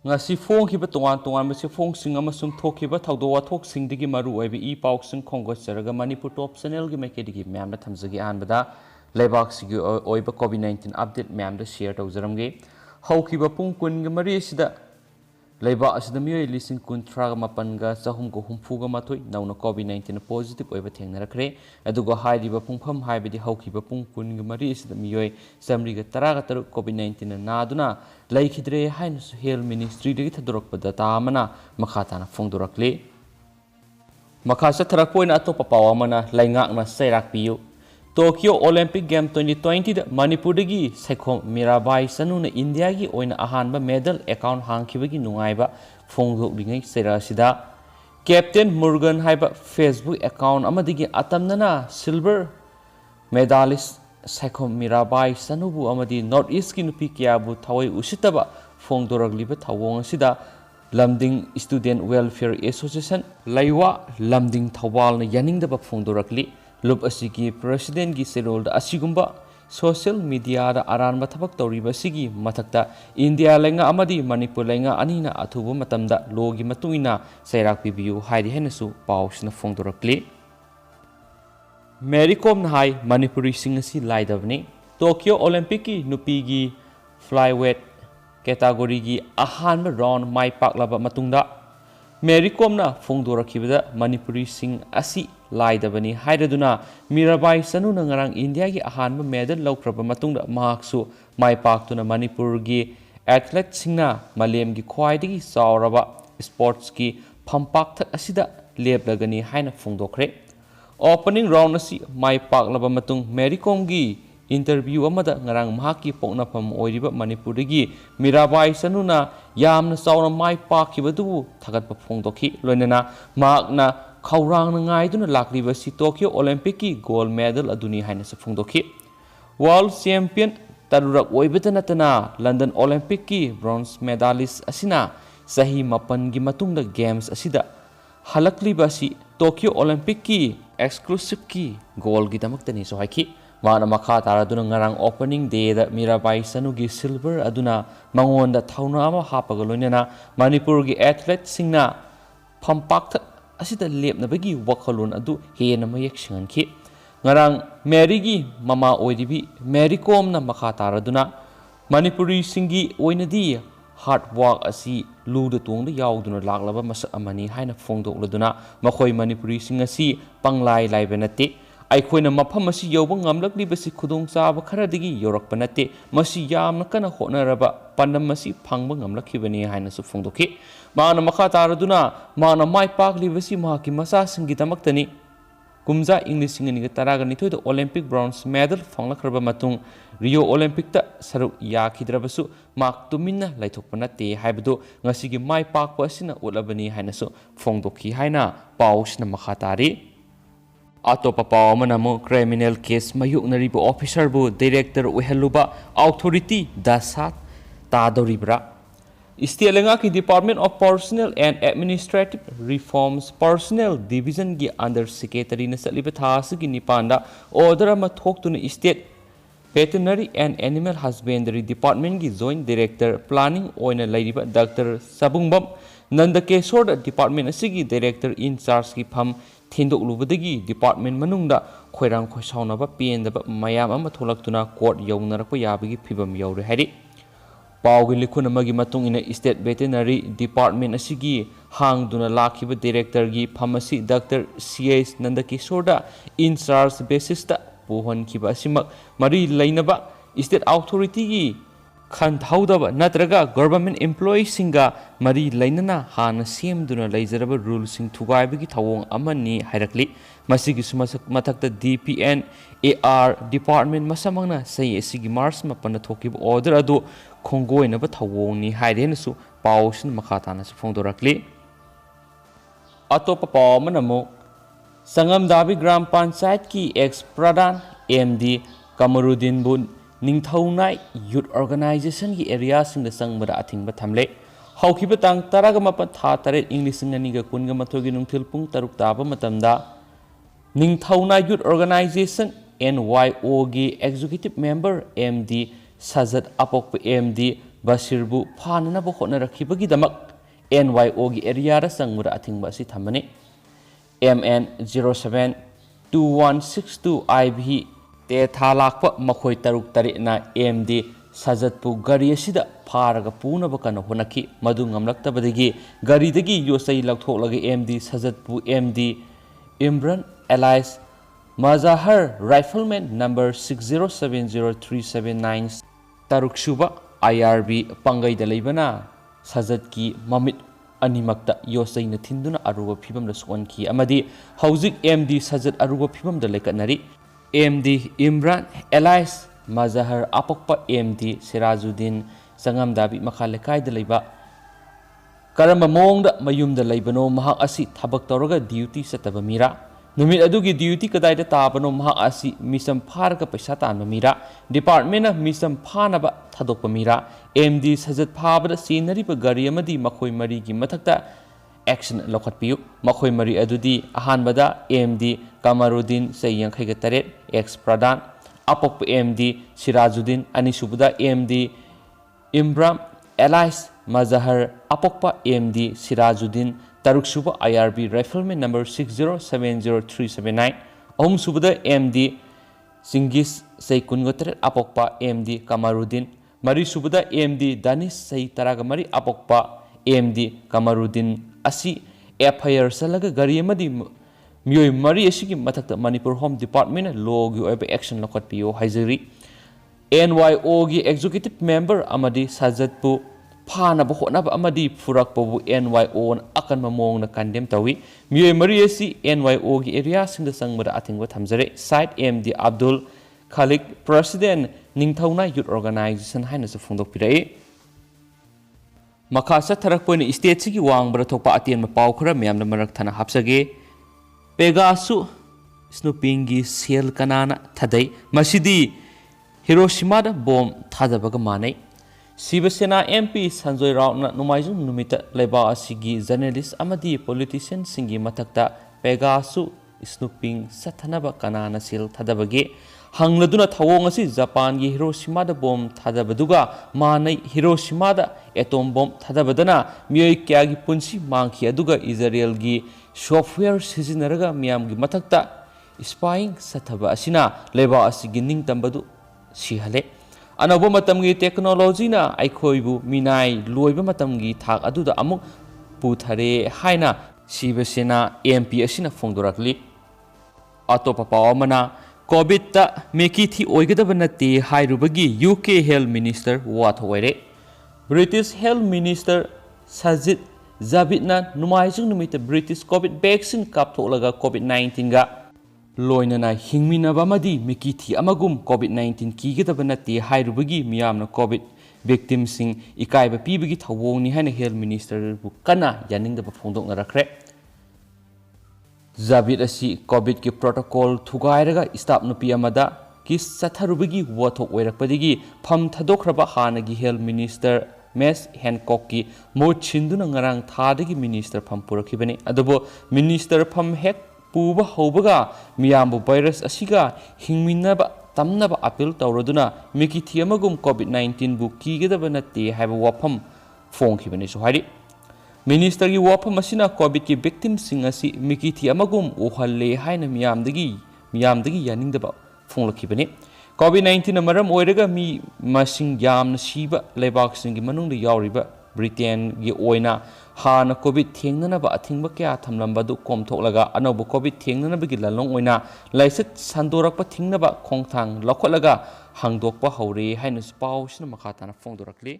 ngasi phongkiba tongan tongan masi phongsing amasung thokiba thawdo wathok singdigi maru oibi I pausing khongosaraga Manipur top channel gi makedigi myamda thamjagi anbada lebak sigi oiba COVID-19 update myamda share tawjaramge haukiba pung kun gi mari sida leiba asida miyoi lising kunthra mapanga chahum ko humfuga mathoi nauna COVID-19 positive oiba thengnarakre adugo haidiba pungpham haibidi haukiba pung kun gi mari sida miyoi samriga taraga taru COVID-19 naduna laikhidre hainu health ministry degi thadorakpa data amana makhatana phongdorakle makhasa tharakpoina atopa pawamana laingakna sairak piyu Tokyo Olympic Game 2020 da Manipur dagi Saikhom Mirabai Sanuna India gi oina ahanba medal account hangkhibagi nungaiba phongdoklingai serasida Captain Morgan haiba Facebook account amadigi atamnana silver medalist Saikhom Mirabai Sanubu amadi North East ki nupi kiabu thawai usitaba phongdoragliba thawong asida Lamding Student Welfare Association Laiwa Lamding Thawal na yaningdaba phongdorakli Lup asigi president gi serol da asigumba social media da aran mathabak toriba sigi mathakta India lenga amadi Manipur lenga anina athubu matamda logi matuina sairak pibiu hairi henasu pausna phongdorakli Mary Kom na hai Manipuri singasi laidavni Tokyo Olympic ki nupi gi flyweight category gi ahanba round mai paklaba matungda Mary Kom na phongdorakhibada Manipuri sing asi laidabani hairaduna Mirabai Sanuna ngarang India gi ahanba medal laukraba matungda mahaksu maipaktuna Manipur gi athlete singna malem gi khwaidagi chauraba sports ki phampak thak asida leblagani haina phongdokre opening round asi maipaklaba matung Mary Kom gi interview amada ngarang mahaki poknafam oiriba Manipur dagi Mirabai Sanuna yamna chaura maipakibadu thagatpa phongdokhi loinana makna Khaurang na ngai duna lakriba si Tokyo Olympic ki gold medal aduni haina sa phongdokhi World Champion tarurak oibeta natana London Olympic ki bronze medalist asina sahi mapan gi matungda games asida halakliba si Tokyo Olympic ki exclusive ki gold gi damaktani so haiki mana makha taraduna ngarang opening day da Mirabai Sanu gi silver aduna mangonda thauna ama hapaga loinena Manipur gi athlete singna phampak asida lepnabagi wakhalon adu hena mayek singankhi ngarang Mary gi mama oiribi Mary Kom na makha taraduna Manipuri singi oinadi hard work asi luda tongda yauduna laklaba masa amani haina phongdokladuna makhoi Manipuri singasi panglai laibenate aikhoina mafam asi yoba ngamlaklibasi khudong chaba kharadagi yorakpa nate masi yamna kana honaraba pandam asi phangba ngamlakhibani haina su phongdokhi mana makha taraduna mana mai paklibasi mahaki masa singidamaktani kumja English singani taraga nithoi da Olympic bronze medal phanglakraba matung Rio Olympic ta saruk yakhidrabasu mak tuminna laithokpa nate haibadu ngasigi mai pakpa asina ulabani haina su phongdokhi haina pausna makha tari Atopa pawamanamu criminal case mayuknaribu officer bu director uheluba authority dasat tadoribra Istialenga ki Department of Personnel and Administrative Reforms Personnel Division gi under secretary na saliba thasi gi nipanda order ma thoktuna state Veterinary and Animal Husbandry Department gi joint director planning oina lairiba Dr. Sabungbam Nandakeshwar Department asigi director in charge ki pham Thindok lubadagi department manungda khoirang khoisaunaba pendaba mayam ama tholaktuna court yaunarakpa yabagi phibam yaure hari Paugi likhuna magi matung ina state veterinary department asigi hangduna lakhiba director gi pharmacy Dr. CS Nandakishorda in charge basis ta puhon khiba asimak mari lainaba state authority gi Khanthawdaba natraga government employees singa mari lainana hana semduna leizaraba rules sing thugaibagi thawong amani hairakli masigi mathakta DPN AR department masamangna sei asigi March mapana thokib order adu khongoinaba thawong ni hairenasu pausin makhatana su phongdorakli atopa pawmanamu Sangam Dabi Gram Panchayat ki ex Pradhan MD Kamarudin bu Ningthaunai Youth Organization ki area sing da sangbada athingba thamle haukiba tang taraga mapa tha tare English ngani ga kunga mathogi nungthil pung taruk taba matamda Ningthaunai Youth Organization NYO gi executive member MD Sajat Apok MD ꯕꯁꯤꯔꯕꯨ ꯐꯥꯅꯅꯕ ꯍꯣꯠꯅꯔꯛꯈꯤꯕꯒꯤꯗꯃꯛ NYO ꯒꯤ ꯑꯦꯔꯤꯌꯥꯗ ꯆꯪꯕꯗ ꯑꯊꯤꯡꯕ ꯑꯁꯤ ꯊꯝꯕꯅꯤ꯫ MN 072162 IB ꯇꯦꯊꯥ ꯂꯥꯛꯄ ꯃꯈꯣꯏ ꯇꯔꯨꯛ ꯇꯔꯦꯠꯅ MD ꯁꯖꯠꯄꯨ ꯒꯥꯔꯤ ꯑꯁꯤꯗ ꯐꯥꯔꯒ ꯄꯨꯅꯕ ꯀꯟꯅ ꯍꯣꯠꯅꯈꯤ꯫ ꯃꯗꯨ ꯉꯝꯂꯛꯇꯕꯗꯒꯤ ꯒꯥꯔꯤꯗꯒꯤ ꯌꯣꯠꯆꯩ ꯂꯧꯊꯣꯛꯂꯒ MD ꯁꯖꯠꯄꯨ MD Imran alias ꯃꯖꯥꯍꯔ ꯔꯥꯏꯐꯜꯃꯦꯟ number 60703796 ꯇꯔꯨꯛ ꯁꯨꯕ IRB ꯄꯥꯡꯒꯩꯗ ꯂꯩꯕꯅ ꯁꯖꯠꯀꯤ ꯃꯃꯤꯠ ꯑꯅꯤꯃꯛꯇ ꯌꯣꯠꯆꯩꯅ ꯊꯤꯟꯗꯨꯅ ꯑꯔꯨꯕ ꯐꯤꯚꯝꯗ ꯁꯣꯛꯍꯟꯈꯤ ꯑꯃꯗꯤ ꯍꯧꯖꯤꯛ MD ꯁꯖꯠ ꯑꯔꯨꯕ ꯐꯤꯚꯝꯗ ꯂꯩꯈꯠꯅꯔꯤ꯫ MD ꯏꯝꯔꯥꯟ ꯑꯦꯂꯥꯏꯁ ꯃꯖꯥꯍꯔ ꯑꯄꯣꯛꯄ MD ꯁꯤꯔꯥꯖꯨꯗꯤꯟ ꯆꯉꯝꯗꯥꯕꯤ ꯃꯈꯥ ꯂꯩꯀꯥꯏꯗ ꯂꯩꯕ ꯀꯔꯝꯕ ꯃꯑꯣꯡꯗ ꯃꯌꯨꯝꯗ ꯂꯩꯕꯅꯣ ꯃꯍꯥꯛ ꯑꯁꯤ ꯊꯕꯛ ꯇꯧꯔꯒ ꯗ꯭ꯌꯨꯇꯤ ꯆꯠꯇꯕ ꯃꯤꯔꯥ? ꯅꯨꯃꯤꯠ ꯑꯗꯨꯒꯤ ꯗ꯭ꯌꯨꯇꯤ ꯀꯗꯥꯏꯗ ꯇꯥꯕꯅꯣ? ꯃꯍꯥꯛ ꯑꯁꯤ ꯃꯤꯆꯝ ꯐꯥꯔꯒ ꯄꯩꯁꯥ ꯇꯥꯟꯕ ꯃꯤꯔꯥ? ꯗꯤꯄꯥꯔꯠꯃꯦꯟꯠꯅ ꯃꯤꯆꯝ ꯐꯥꯅꯕ ꯊꯥꯗꯣꯛꯄ ꯃꯤꯔꯥ? MD ꯁꯖꯠ ꯐꯥꯕꯗ ꯆꯦꯟꯅꯔꯤꯕ ꯒꯥꯔꯤ ꯑꯃꯗꯤ ꯃꯈꯣꯏ ꯃꯔꯤꯒꯤ ꯃꯊꯛꯇ ꯑꯦꯛꯁꯟ ꯂꯧꯈꯠꯄꯤꯌꯨ꯫ ꯃꯈꯣꯏ ꯃꯔꯤ ꯑꯗꯨꯗꯤ ꯑꯍꯥꯟꯕꯗ MD ꯀꯃꯔꯨꯗꯤꯟ ꯆꯍꯤ 58 ꯑꯦꯛꯁ ꯄ꯭ꯔꯙꯥꯟ ꯑꯄꯣꯛꯄ MD ꯁꯤꯔꯥꯖꯨꯗꯤꯟ, ꯑꯅꯤꯁꯨꯕꯗ MD ꯏꯝꯔꯥꯟ ꯑꯦꯂꯥꯏꯁ ꯃꯖꯥꯍꯔ ꯑꯄꯣꯛꯄ MD ꯁꯤꯔꯥꯖꯨꯗꯤꯟ, ꯇꯔꯨꯛꯁꯨꯕ IRB ꯔꯥꯏꯐꯜꯃꯦꯟ ꯅꯝꯕꯔ 60703796, ꯑꯍꯨꯝꯁꯨꯕꯗ MD ꯆꯤꯡꯒꯤꯁ ꯆꯍꯤ 28 ꯑꯄꯣꯛꯄ MD ꯀꯃꯔꯨꯗꯤꯟ, ꯃꯔꯤꯁꯨꯕꯗ MD ꯗꯥꯅꯤꯁ ꯆꯍꯤ 13 ꯑꯄꯣꯛꯄ MD ꯀꯃꯔꯨꯗꯤꯟ ꯑꯁꯤ FIR ꯆꯠꯂꯒ ꯒꯥꯔꯤ ꯑꯃꯗꯤ ꯃꯤꯑꯣꯏ ꯃꯔꯤ ꯑꯁꯤꯒꯤ ꯃꯊꯛꯇ ꯃꯅꯤꯄꯨꯔ ꯍꯣꯝ ꯗꯤꯄꯥꯔꯠꯃꯦꯟꯠꯅ ꯂꯣꯒꯤ ꯑꯣꯏꯕ ꯑꯦꯛꯁꯟ ꯂꯧꯈꯠꯄꯤꯌꯨ ꯍꯥꯏꯖꯔꯤ꯫ NYO ꯒꯤ ꯑꯦꯛꯖꯤꯀ꯭ꯌꯨꯇꯤꯚ ꯃꯦꯝꯕꯔ ꯑꯃꯗꯤ ꯁꯖꯠꯄꯨ ꯐꯥꯅꯕ ꯍꯣꯠꯅꯕ ꯑꯃꯗꯤ ꯐꯨꯔꯛꯄꯕꯨ NYO ꯅ ꯑꯀꯟꯕ ꯃꯑꯣꯡꯗ ꯀꯟꯗꯦꯝ ꯇꯧꯏ꯫ ꯃꯤꯑꯣꯏ ꯃꯔꯤ ꯑꯁꯤ NYO ꯒꯤ ꯑꯦꯔꯤꯌꯥꯁꯤꯡꯗ ꯆꯪꯕꯗ ꯑꯊꯤꯡꯕ ꯊꯝꯖꯔꯦ꯫ Side MD Abdul Khalik, president ꯅꯤꯡꯊꯧꯅꯥ ꯌꯨꯠ ꯑꯣꯔꯒꯅꯥꯏꯖꯦꯁꯟ ꯍꯥꯏꯅꯁꯨ ꯐꯣꯡꯗꯣꯛꯄꯤꯔꯛꯏ꯫ ꯃꯈꯥ ꯆꯠꯊꯔꯛꯄ ꯑꯣꯏꯅ ꯁ꯭ꯇꯦꯠꯁꯤꯒꯤ ꯋꯥꯡꯕꯗ ꯊꯣꯛꯄ ꯑꯇꯦꯟꯕ ꯄꯥꯎ ꯈꯔ ꯃꯌꯥꯝꯅ ꯃꯔꯛ ꯊꯠꯅ ꯍꯥꯞꯆꯒꯦ꯫ ꯄꯦꯒꯥꯁꯨ ꯁ꯭ꯅꯨꯄꯤꯡꯒꯤ ꯁꯦꯜ ꯀꯅꯥꯅ ꯊꯥꯗꯩ? ꯃꯁꯤꯗꯤ ꯍꯤꯔꯣꯁꯤꯃꯥꯗ ꯕꯣꯝ ꯊꯥꯗꯕꯒ ꯃꯥꯟꯅꯩ꯫ ꯁꯤꯕ ꯁꯦꯅꯥ MP ꯁꯟꯖꯣꯏ ꯔꯥꯎꯠꯅ ꯅꯣꯡꯃꯥꯏꯖꯤꯡ ꯅꯨꯃꯤꯠꯇ ꯂꯩꯕꯥꯛ ꯑꯁꯤꯒꯤ ꯖꯔꯅꯦꯂꯤꯁꯠ ꯑꯃꯗꯤ ꯄꯣꯂꯤꯇꯤꯁꯤꯌꯟꯁꯤꯡꯒꯤ ꯃꯊꯛꯇ ꯄꯦꯒꯥꯁꯨ ꯁ꯭ꯅꯨꯄꯤꯡ ꯆꯠꯊꯅꯕ ꯀꯅꯥꯅ ꯁꯦꯜ ꯊꯥꯗꯕꯒꯦ ꯍꯪꯂꯗꯨꯅ ꯊꯧꯑꯣꯡ ꯑꯁꯤ ꯖꯄꯥꯟꯒꯤ ꯍꯤꯔꯣꯁꯤꯃꯥꯗ ꯕꯣꯝ ꯊꯥꯗꯕꯗꯨꯒ ꯃꯥꯟꯅꯩ꯫ ꯍꯤꯔꯣꯁꯤꯃꯥꯗ ꯑꯦꯇꯣꯝ ꯕꯣꯝ ꯊꯥꯗꯕꯗꯅ ꯃꯤꯑꯣꯏ ꯀꯌꯥꯒꯤ ꯄꯨꯟꯁꯤ ꯃꯥꯡꯈꯤ ꯑꯗꯨꯒ ꯏꯖꯔꯦꯜꯒꯤ ꯁꯣꯐꯋꯦꯌꯔ ꯁꯤꯖꯤꯟꯅꯔꯒ ꯃꯤꯌꯥꯝꯒꯤ ꯃꯊꯛꯇ ꯁ꯭ꯄꯥꯏꯡ ꯆꯠꯊꯕ ꯑꯁꯤꯅ ꯂꯩꯕꯥꯛ ꯑꯁꯤꯒꯤ ꯅꯤꯡꯇꯝꯕꯗꯨ ꯁꯤꯍꯜꯂꯦ꯫ ꯑꯅꯧꯕ ꯃꯇꯝꯒꯤ ꯇꯦꯛꯅꯣꯂꯣꯖꯤꯅ ꯑꯩꯈꯣꯏꯕꯨ ꯃꯤꯅꯥꯏ ꯂꯣꯏꯕ ꯃꯇꯝꯒꯤ ꯊꯥꯛ ꯑꯗꯨꯗ ꯑꯃꯨꯛ ꯄꯨꯊꯔꯦ ꯍꯥꯏꯅ ꯁꯤꯕ ꯁꯦꯅꯥ MP ꯑꯁꯤꯅ ꯐꯣꯡꯗꯣꯔꯛꯂꯤ꯫ ꯑꯇꯣꯞꯄ ꯄꯥꯎ ꯑꯃꯅ ꯀꯣꯚꯤꯗꯇ ꯃꯦꯀꯤꯊꯤ ꯑꯣꯏꯒꯗꯕ ꯅꯠꯇꯦ ꯍꯥꯏꯔꯨꯕꯒꯤ UK ꯍꯦꯜꯊ ꯃꯤꯅꯤꯁꯇꯔ ꯋꯥꯊꯣꯛ ꯑꯣꯏꯔꯦ꯫ ꯕ꯭ꯔꯤꯇꯤꯁ ꯍꯦꯜꯊ ꯃꯤꯅꯤꯁꯇꯔ ꯁꯥꯖꯤꯗ ꯖꯥꯕꯤꯗꯅ ꯅꯣꯡꯃꯥꯏꯖꯤꯡ ꯅꯨꯃꯤꯠꯇ ꯕ꯭ꯔꯤꯇꯤꯁ ꯀꯣꯚꯤꯗ ꯚꯦꯛꯁꯤꯟ ꯀꯥꯞꯊꯣꯛꯂꯒ ꯀꯣꯚꯤꯗ-19ꯒ ꯂꯣꯏꯅꯅ ꯍꯤꯡꯃꯤꯟꯅꯕ ꯑꯃꯗꯤ ꯃꯤꯀꯤꯊꯤ ꯑꯃꯒꯨꯝ ꯀꯣꯚꯤꯗ-19 ꯀꯤꯒꯗꯕ ꯅꯠꯇꯦ ꯍꯥꯏꯔꯨꯕꯒꯤ ꯃꯤꯌꯥꯝꯅ ꯀꯣꯚꯤꯗ ꯚꯤꯛꯇꯤꯝꯁꯤꯡ ꯏꯀꯥꯏꯕ ꯄꯤꯕꯒꯤ ꯊꯧꯑꯣꯡꯅꯤ ꯍꯥꯏꯅ ꯍꯦꯜꯊ ꯃꯤꯅꯤꯁꯇꯔꯕꯨ ꯀꯟꯅ ꯌꯥꯅꯤꯡꯗꯕ ꯐꯣꯡꯗꯣꯛꯅꯔꯛꯈ꯭ꯔꯦ꯫ ꯖꯥꯕꯤꯗ ꯑꯁꯤ ꯀꯣꯚꯤꯗꯀꯤ ꯄ꯭ꯔꯣꯇꯣꯀꯣꯜ ꯊꯨꯒꯥꯏꯔꯒ ꯁ꯭ꯇꯥꯐ ꯅꯨꯄꯤ ꯑꯃꯗ ꯀꯤꯁ ꯆꯠꯊꯔꯨꯕꯒꯤ ꯋꯥꯊꯣꯛ ꯑꯣꯏꯔꯛꯄꯗꯒꯤ ꯐꯝ ꯊꯥꯗꯣꯛꯈ꯭ꯔꯕ ꯍꯥꯟꯅꯒꯤ ꯍꯦꯜꯊ ꯃꯤꯅꯤꯁꯇꯔ ꯃꯦꯁ ꯍꯦꯟꯀꯣꯛꯀꯤ ꯃꯍꯨꯠ ꯁꯤꯟꯗꯨꯅ ꯉꯔꯥꯡ ꯊꯥꯗꯒꯤ ꯃꯤꯅꯤꯁꯇꯔ ꯐꯝ ꯄꯨꯔꯛꯈꯤꯕꯅꯤ꯫ ꯑꯗꯨꯕꯨ ꯃꯤꯅꯤꯁꯇꯔ ꯐꯝ ꯍꯦꯛ ꯄꯨꯕ ꯍꯧꯕꯒ ꯃꯤꯌꯥꯝꯕꯨ ꯚꯥꯏꯔꯁ ꯑꯁꯤꯒ ꯍꯤꯡꯃꯤꯟꯅꯕ ꯇꯝꯅꯕ ꯑꯄꯤꯜ ꯇꯧꯔꯗꯨꯅ ꯃꯤꯀꯤꯊꯤ ꯑꯃꯒꯨꯝ ꯀꯣꯚꯤꯗ-19ꯕꯨ ꯀꯤꯒꯗꯕ ꯅꯠꯇꯦ ꯍꯥꯏꯕ ꯋꯥꯐꯝ ꯐꯣꯡꯈꯤꯕꯅꯤꯁꯨ ꯍꯥꯏꯔꯤ꯫ ꯃꯤꯅꯤꯁꯇꯔꯒꯤ ꯋꯥꯐꯝ ꯑꯁꯤꯅ ꯀꯣꯚꯤꯗꯀꯤ ꯚꯤꯛꯇꯤꯝꯁꯤꯡ ꯑꯁꯤ ꯃꯤꯀꯤꯊꯤ ꯑꯃꯒꯨꯝ ꯎꯍꯜꯂꯦ ꯍꯥꯏꯅ ꯃꯤꯌꯥꯝꯗꯒꯤ ꯌꯥꯅꯤꯡꯗꯕ ꯐꯣꯡꯂꯛꯈꯤꯕꯅꯤ꯫ ꯀꯣꯚꯤꯗ-19ꯅ ꯃꯔꯝ ꯑꯣꯏꯔꯒ ꯃꯤ ꯃꯁꯤꯡ ꯌꯥꯝꯅ ꯁꯤꯕ ꯂꯩꯕꯥꯛꯁꯤꯡꯒꯤ ꯃꯅꯨꯡꯗ ꯌꯥꯎꯔꯤꯕ ꯕ꯭ꯔꯤꯇꯦꯟꯒꯤ ꯑꯣꯏꯅ ꯍꯥꯟꯅ ꯀꯣꯚꯤꯗ ꯊꯦꯡꯅꯅꯕ ꯑꯊꯤꯡꯕ ꯀꯌా ꯊꯝꯂꯝꯕ ꯑꯗꯨ ꯀꯣꯝꯊꯣꯛꯂꯒ ꯑꯅꯧꯕ ꯀꯣꯚꯤꯗ ꯊꯦꯡꯅꯅꯕꯒꯤ ꯂꯥꯟꯂꯣꯡ ꯑꯣꯏꯅ ꯂꯥꯏꯆꯠ ꯁꯟꯗꯣꯔꯛꯄ ꯊꯤꯡꯅꯕ ꯈꯣꯡꯊꯥꯡ ꯂꯧꯈꯠꯂꯒ ꯍꯥꯡꯗꯣꯛꯄ ꯍꯧꯔꯦ ꯍꯥꯏꯅꯁꯨ ꯄꯥꯎꯁꯤꯅ ꯃꯈꯥ ꯇꯥꯅ ꯐꯣꯡꯗꯣꯔꯛꯂꯤ꯫